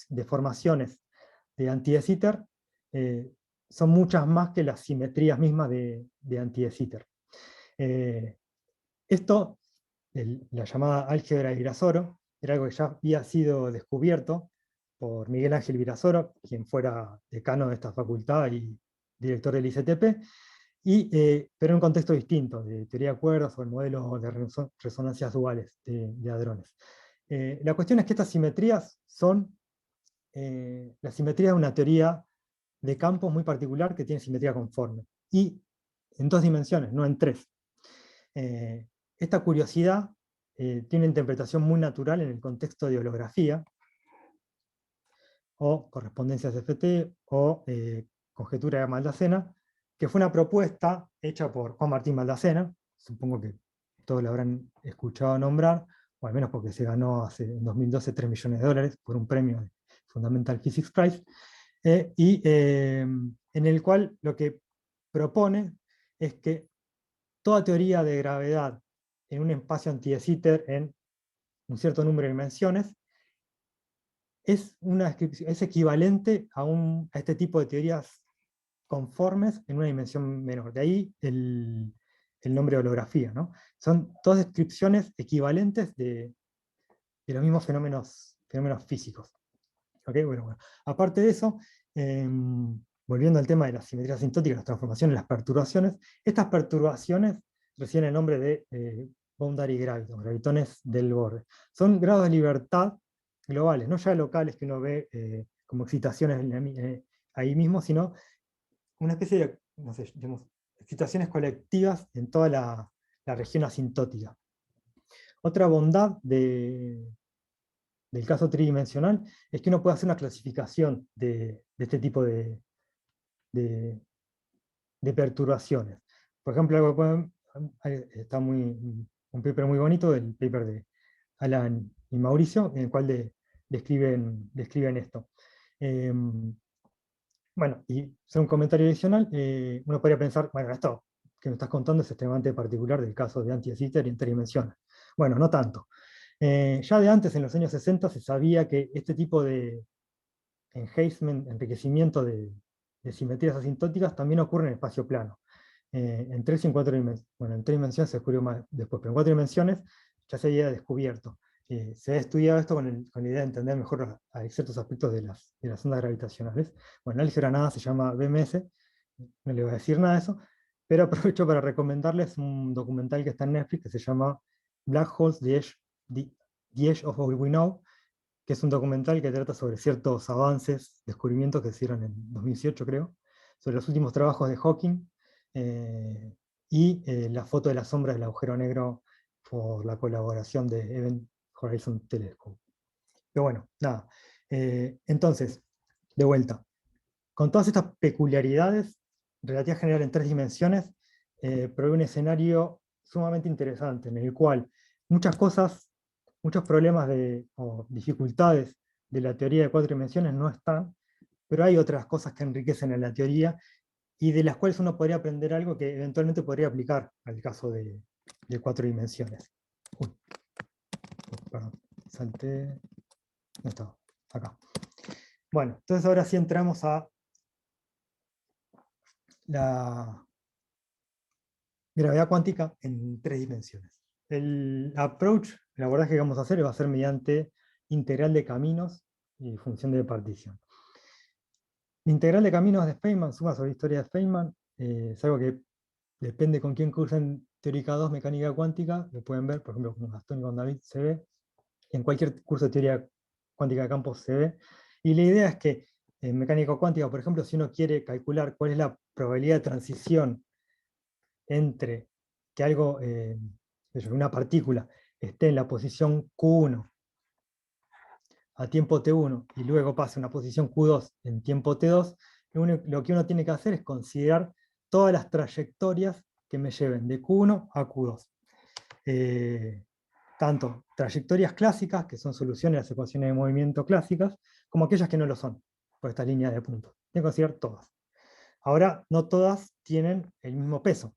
deformaciones de anti de Sitter son muchas más que las simetrías mismas de anti de Sitter. Esto, la llamada álgebra de Virasoro, era algo que ya había sido descubierto por Miguel Ángel Virasoro, quien fuera decano de esta facultad y director del ICTP, pero en un contexto distinto, de teoría de cuerdas o el modelo de resonancias duales de hadrones. La cuestión es que estas simetrías son la simetría de una teoría de campos muy particular que tiene simetría conforme, y en 2 dimensiones, no en 3. Esta curiosidad tiene una interpretación muy natural en el contexto de holografía, o correspondencias FT, o conjetura de Maldacena, que fue una propuesta hecha por Juan Martín Maldacena, supongo que todos lo habrán escuchado nombrar, o al menos porque se ganó en 2012 $3 millones por un premio de Fundamental Physics Prize, en el cual lo que propone es que toda teoría de gravedad en un espacio anti de Sitter en un cierto número de dimensiones es equivalente a este tipo de teorías conformes en una dimensión menor. De ahí el nombre de holografía, ¿no? Son todas descripciones equivalentes de los mismos fenómenos físicos. ¿Okay? Bueno. Aparte de eso, volviendo al tema de las simetrías asintóticas, las transformaciones, las perturbaciones, estas perturbaciones reciben el nombre de boundary graviton, gravitones del borde. Son grados de libertad globales, no ya locales que uno ve como excitaciones ahí mismo, sino una especie de, no sé, digamos, excitaciones colectivas en toda la región asintótica. Otra bondad de del caso tridimensional es que uno puede hacer una clasificación de este tipo de perturbaciones. Por ejemplo, algo que está un paper muy bonito, el paper de Alan y Mauricio, en el cual describen esto. Bueno, y hacer un comentario adicional, uno podría pensar, bueno, esto que me estás contando es extremadamente particular del caso de anti-de Sitter y interdimensiones. Bueno, no tanto. Ya de antes, en los años 60, se sabía que este tipo de enhancement, enriquecimiento de simetrías asintóticas, también ocurre en el espacio plano. En 3 y en 4 dimensiones. Bueno, en 3 dimensiones se descubrió más después, pero en 4 dimensiones ya se había descubierto. Se ha estudiado esto con la idea de entender mejor a ciertos aspectos de las ondas gravitacionales. Bueno, el álgebra nada se llama BMS, no le voy a decir nada de eso, pero aprovecho para recomendarles un documental que está en Netflix que se llama Black Holes, the Edge of All We Know, que es un documental que trata sobre ciertos avances, descubrimientos que se hicieron en 2018, creo, sobre los últimos trabajos de Hawking, y la foto de la sombra del agujero negro por la colaboración de Event Horizon Telescope. Pero bueno, nada. Entonces, de vuelta, con todas estas peculiaridades, relatividad general en 3 dimensiones, provee un escenario sumamente interesante, en el cual muchas cosas, muchos problemas o dificultades de la teoría de 4 dimensiones no están, pero hay otras cosas que enriquecen a la teoría y de las cuales uno podría aprender algo que eventualmente podría aplicar al caso de 4 dimensiones. Uy, perdón, salté. No estaba, acá. Bueno, entonces ahora sí entramos a la gravedad cuántica en 3 dimensiones. El approach, el abordaje que vamos a hacer va a ser mediante integral de caminos y función de partición. La integral de caminos de Feynman, suma sobre historia de Feynman, es algo que depende con quién cursen teórica 2 mecánica cuántica, lo pueden ver, por ejemplo, con Gastón y con David se ve, en cualquier curso de teoría cuántica de campos se ve, y la idea es que en mecánica cuántica, por ejemplo, si uno quiere calcular cuál es la probabilidad de transición entre que algo, una partícula, esté en la posición Q1 a tiempo T1 y luego pase a una posición Q2 en tiempo T2, lo que uno tiene que hacer es considerar todas las trayectorias que me lleven de Q1 a Q2. Tanto trayectorias clásicas, que son soluciones a las ecuaciones de movimiento clásicas, como aquellas que no lo son, por esta línea de puntos. Tengo que considerar todas. Ahora, no todas tienen el mismo peso,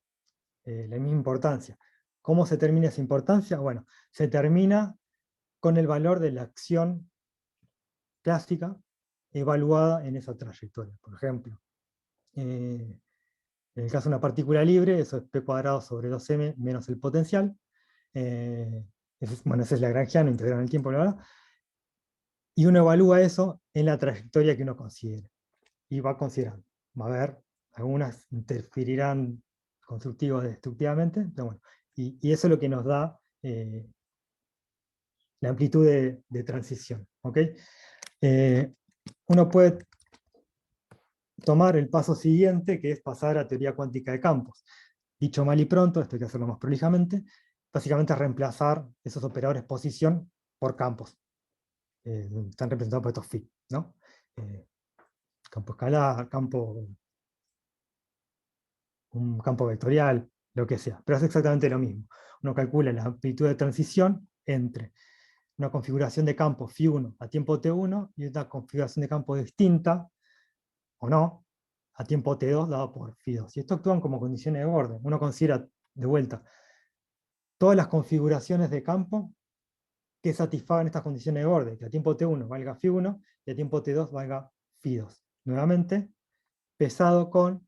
la misma importancia. ¿Cómo se termina esa importancia? Bueno, se termina con el valor de la acción clásica evaluada en esa trayectoria. Por ejemplo, en el caso de una partícula libre, eso es p cuadrado sobre 2m menos el potencial. Esa es lagrangiana, integral en el tiempo, bla, bla. Y uno evalúa eso en la trayectoria que uno considere. Y va considerando. Va a haber, algunas interferirán constructiva o destructivamente, pero bueno. Y eso es lo que nos da la amplitud de transición. ¿Okay? Uno puede tomar el paso siguiente, que es pasar a teoría cuántica de campos. Dicho mal y pronto, esto hay que hacerlo más prolijamente, básicamente es reemplazar esos operadores posición por campos. Están representados por estos phi, ¿no? Campo escalar, un campo vectorial, lo que sea. Pero es exactamente lo mismo. Uno calcula la amplitud de transición entre una configuración de campo phi1 a tiempo t1 y una configuración de campo distinta, o no, a tiempo t2 dado por phi2. Y esto actúan como condiciones de borde. Uno considera, de vuelta, todas las configuraciones de campo que satisfagan estas condiciones de borde, que a tiempo t1 valga phi1 y a tiempo t2 valga phi2. Nuevamente, pesado con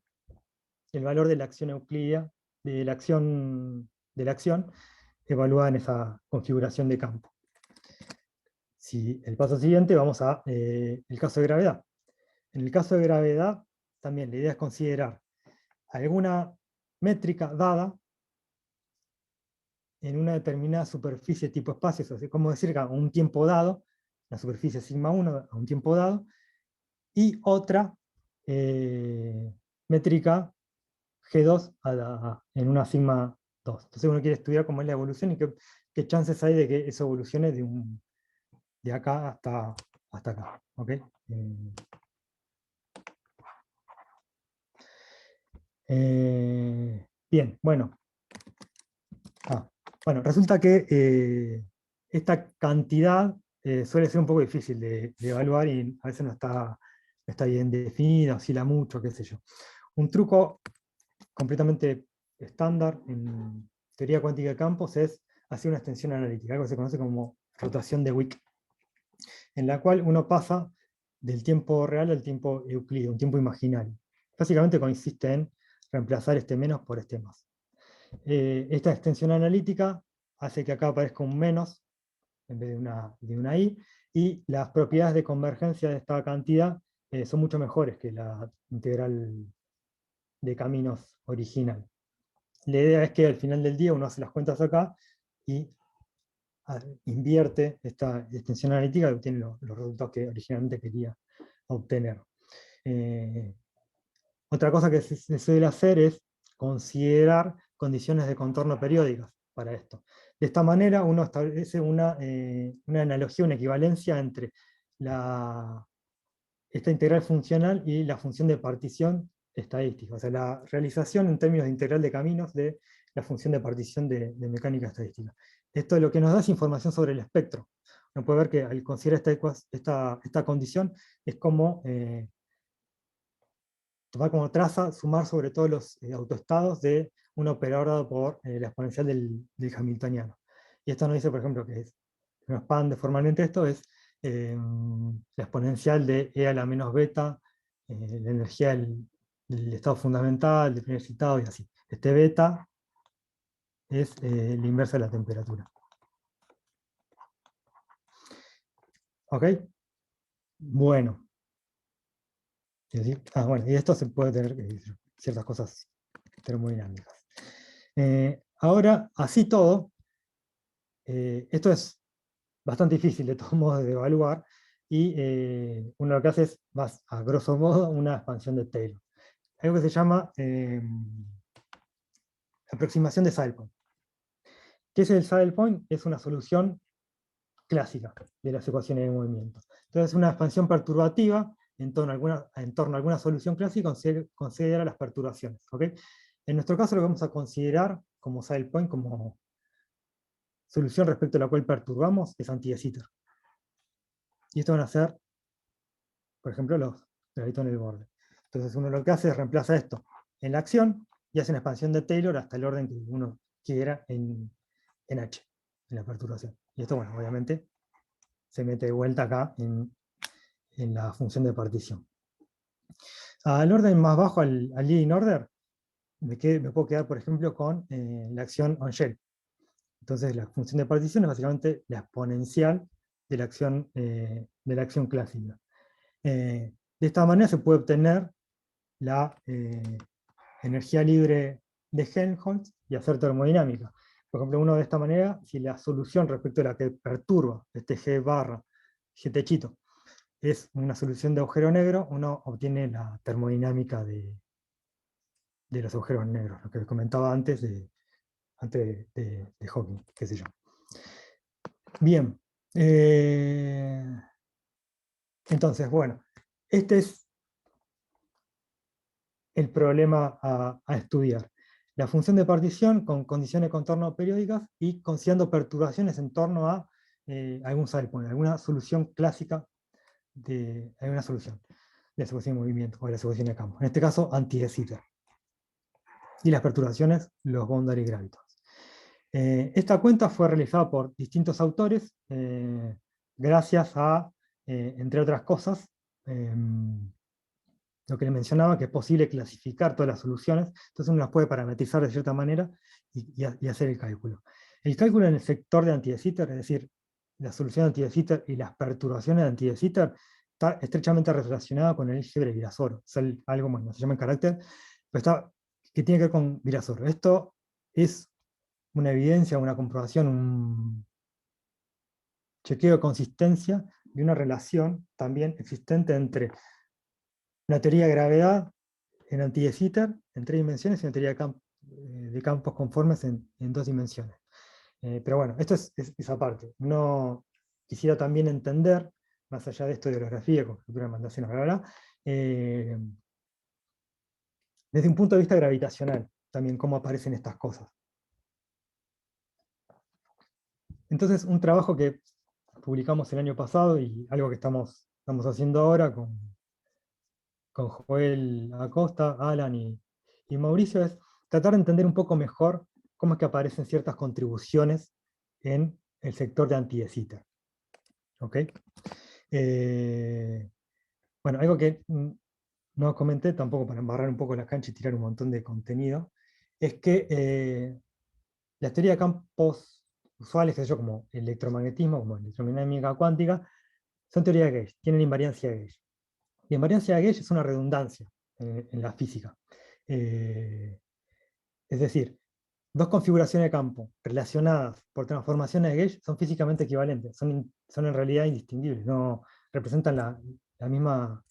el valor de la acción euclídea, de la acción evaluada en esa configuración de campo. Si el paso siguiente, vamos a el caso de gravedad. En el caso de gravedad, también la idea es considerar alguna métrica dada en una determinada superficie tipo espacio, es como decir, a un tiempo dado, la superficie sigma 1 a un tiempo dado, y otra métrica G2 en una sigma 2. Entonces uno quiere estudiar cómo es la evolución y qué chances hay de que eso evolucione de acá hasta acá. ¿Ok? Bien, bueno. Bueno, resulta que esta cantidad suele ser un poco difícil de evaluar y a veces no está bien definida, oscila mucho, qué sé yo. Un truco completamente estándar en teoría cuántica de campos es hacer una extensión analítica, algo que se conoce como rotación de Wick, en la cual uno pasa del tiempo real al tiempo euclídeo, un tiempo imaginario. Básicamente consiste en reemplazar este menos por este más. Esta extensión analítica hace que acá aparezca un menos en vez de una i, y las propiedades de convergencia de esta cantidad son mucho mejores que la integral de caminos original. La idea es que al final del día uno hace las cuentas acá y invierte esta extensión analítica y obtiene los resultados que originalmente quería obtener. Otra cosa que se suele hacer es considerar condiciones de contorno periódicas para esto. De esta manera uno establece una analogía, una equivalencia entre esta integral funcional y la función de partición estadística, o sea, la realización en términos de integral de caminos de la función de partición de mecánica estadística. Esto lo que nos da es información sobre el espectro. Uno puede ver que al considerar esta condición es como tomar como traza, sumar sobre todos los autoestados de un operador dado por la exponencial del hamiltoniano. Y esto nos dice, por ejemplo, que nos expande formalmente esto, es la exponencial de e a la menos beta, la energía del estado fundamental, del primer citado y así. Este beta es el inverso de la temperatura. ¿Ok? Bueno. Bueno, y esto se puede tener ciertas cosas termodinámicas. Ahora, así todo, esto es bastante difícil de todos modos de evaluar, y uno lo que hace es, más a grosso modo, una expansión de Taylor. Algo que se llama aproximación de saddle point. ¿Qué es el saddle point? Es una solución clásica de las ecuaciones de movimiento. Entonces, es una expansión perturbativa en torno a alguna solución clásica, considera las perturbaciones. ¿Okay? En nuestro caso lo vamos a considerar como saddle point, como solución respecto a la cual perturbamos, es anti-de Sitter. Y esto van a ser, por ejemplo, los gravitos en el borde. Entonces uno lo que hace es reemplaza esto en la acción y hace una expansión de Taylor hasta el orden que uno quiera en H, en la perturbación. Y esto, bueno, obviamente se mete de vuelta acá en la función de partición. Al orden más bajo, al leading order, me puedo quedar, por ejemplo, con la acción on shell. Entonces la función de partición es básicamente la exponencial de la acción clásica. De esta manera se puede obtener la energía libre de Helmholtz y hacer termodinámica. Por ejemplo, uno de esta manera, si la solución respecto a la que perturba este G barra, G techito, es una solución de agujero negro, uno obtiene la termodinámica de los agujeros negros, lo que comentaba antes de Hawking, qué sé yo. Bien. Entonces, bueno, este es el problema a estudiar. La función de partición con condiciones de contorno periódicas y considerando perturbaciones en torno a algún saddle point, alguna solución clásica de alguna solución de la ecuación de movimiento o de la ecuación de campo. En este caso, anti-de Sitter. Y las perturbaciones, los boundary gravitons. Esta cuenta fue realizada por distintos autores gracias a, entre otras cosas, lo que le mencionaba, que es posible clasificar todas las soluciones, entonces uno las puede parametrizar de cierta manera y hacer el cálculo. El cálculo en el sector de anti-de Sitter, es decir, la solución de anti-de Sitter y las perturbaciones de anti-de Sitter, está estrechamente relacionada con el álgebra de Virasoro. Es algo más, se llama en carácter, pero que tiene que ver con Virasoro. Esto es una evidencia, una comprobación, un chequeo de consistencia de una relación también existente entre una teoría de gravedad en anti-de Sitter en 3 dimensiones y una teoría de campos conformes en 2 dimensiones. Pero bueno, esto es esa parte. No, quisiera también entender, más allá de esto de orografía, conjetura de mandaciones, bla, bla, bla, desde un punto de vista gravitacional, también cómo aparecen estas cosas. Entonces, un trabajo que publicamos el año pasado y algo que estamos haciendo ahora con Joel Acosta, Alan y Mauricio es tratar de entender un poco mejor cómo es que aparecen ciertas contribuciones en el sector de anti-de Sitter. ¿Ok? Bueno, algo que no comenté tampoco para embarrar un poco la cancha y tirar un montón de contenido, es que las teorías de campos usuales, que sé yo, como electromagnetismo, como electrodinámica cuántica, son teorías de gauge, tienen invariancia de gauge. Y invariancia de gauge es una redundancia en la física. Es decir, dos configuraciones de campo relacionadas por transformaciones de gauge son físicamente equivalentes, son en realidad indistinguibles, no representan la misma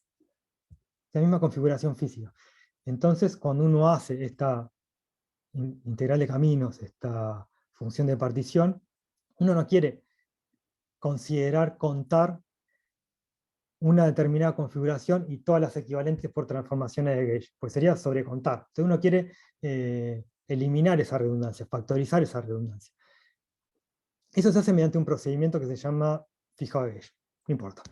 configuración física. Entonces, cuando uno hace esta integral de caminos, esta función de partición, uno no quiere considerar contar una determinada configuración y todas las equivalentes por transformaciones de gauge, pues sería sobrecontar. Entonces uno quiere eliminar esa redundancia, factorizar esa redundancia. Eso se hace mediante un procedimiento que se llama fijado de gauge, no importa.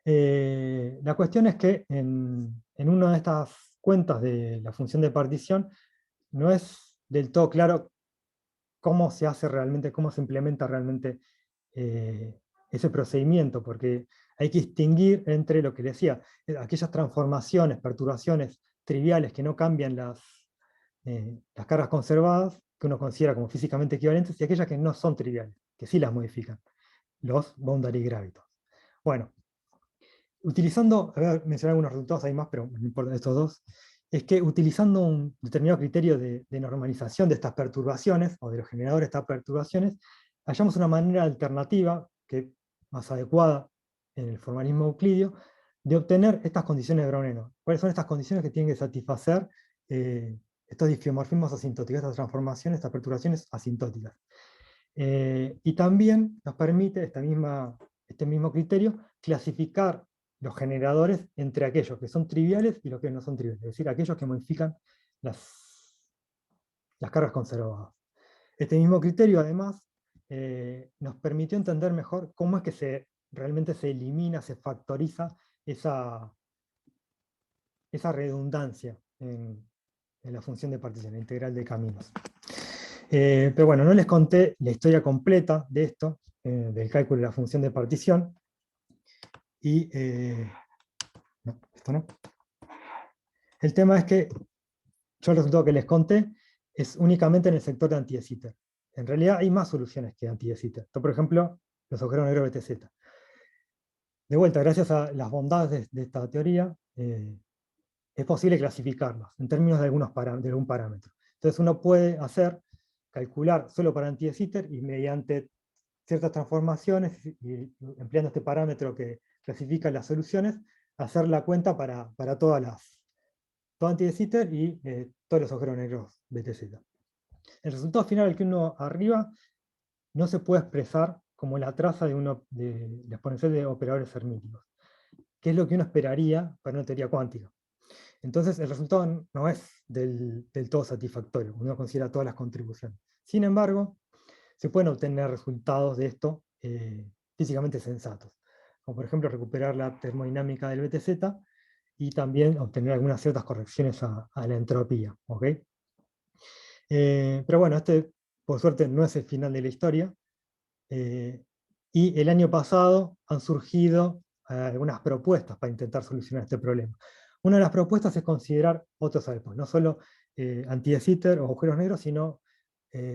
La cuestión es que en una de estas cuentas de la función de partición no es del todo claro cómo se hace realmente, cómo se implementa realmente ese procedimiento, porque hay que distinguir entre lo que le decía, aquellas transformaciones, perturbaciones triviales que no cambian las cargas conservadas, que uno considera como físicamente equivalentes, y aquellas que no son triviales, que sí las modifican, los boundary gravitos. Bueno, utilizando, voy a mencionar algunos resultados, hay más, pero no importa estos dos, es que utilizando un determinado criterio de normalización de estas perturbaciones, o de los generadores de estas perturbaciones, hallamos una manera alternativa, que más adecuada en el formalismo euclidio, de obtener estas condiciones de Browneno. ¿Cuáles son estas condiciones que tienen que satisfacer estos diffeomorfismos asintóticos, estas transformaciones, estas perturbaciones asintóticas? Y también nos permite este mismo criterio clasificar los generadores entre aquellos que son triviales y los que no son triviales, es decir, aquellos que modifican las cargas conservadas. Este mismo criterio, además, nos permitió entender mejor cómo es que realmente se elimina, se factoriza esa redundancia en la función de partición, la integral de caminos. Pero bueno, no les conté la historia completa de esto, del cálculo de la función de partición. Y no, esto no. El tema es que yo el resultado que les conté es únicamente en el sector de anti-de Sitter. En realidad hay más soluciones que anti-de Sitter. Esto, por ejemplo, los agujeros negros BTZ. De vuelta, gracias a las bondades de esta teoría, es posible clasificarlos en términos de algún parámetro. Entonces uno puede calcular solo para anti-de Sitter y mediante ciertas transformaciones, y empleando este parámetro que clasifica las soluciones, hacer la cuenta para todo anti-de Sitter y todos los agujeros negros BTZ. El resultado final al que uno arriba no se puede expresar como la traza de la exponencial de operadores hermíticos, que es lo que uno esperaría para una teoría cuántica. Entonces el resultado no es del todo satisfactorio, uno considera todas las contribuciones. Sin embargo, se pueden obtener resultados de esto físicamente sensatos, como por ejemplo recuperar la termodinámica del BTZ y también obtener algunas ciertas correcciones a la entropía. ¿Okay? Pero bueno, por suerte no es el final de la historia, y el año pasado han surgido algunas propuestas para intentar solucionar este problema. Una de las propuestas es considerar otros alpos, no solo anti-de Sitter o agujeros negros, sino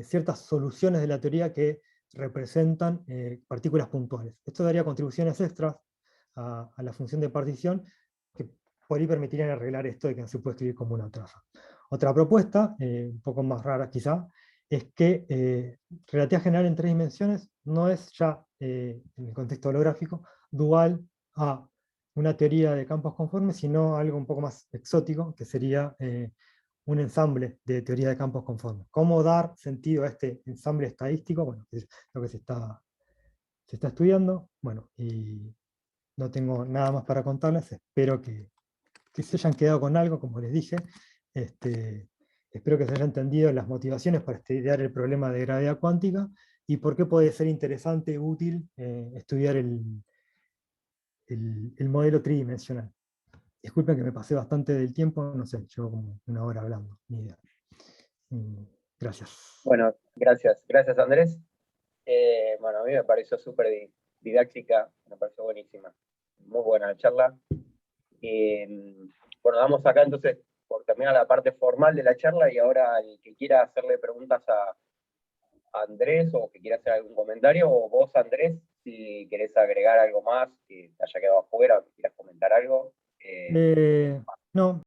ciertas soluciones de la teoría que representan partículas puntuales. Esto daría contribuciones extras a la función de partición que por ahí permitirían arreglar esto de que no se puede escribir como una traza. Otra propuesta, un poco más rara quizá, es que relatividad general en 3 dimensiones no es ya, en el contexto holográfico, dual a una teoría de campos conformes, sino algo un poco más exótico, que sería un ensamble de teoría de campos conformes. ¿Cómo dar sentido a este ensamble estadístico? Bueno, es lo que se se está estudiando. Bueno, y no tengo nada más para contarles. Espero que se hayan quedado con algo, como les dije. Espero que se haya entendido las motivaciones para estudiar el problema de gravedad cuántica y por qué puede ser interesante, útil, estudiar el modelo tridimensional. Disculpen que me pasé bastante del tiempo, no sé, llevo como una hora hablando, ni idea. Gracias. Bueno, gracias Andrés. Bueno, a mí me pareció súper didáctica, me pareció buenísima. Muy buena la charla. Bueno, damos acá entonces por terminar la parte formal de la charla y ahora el que quiera hacerle preguntas a Andrés o que quiera hacer algún comentario, o vos Andrés, si querés agregar algo más que te haya quedado afuera o que quieras comentar algo. No,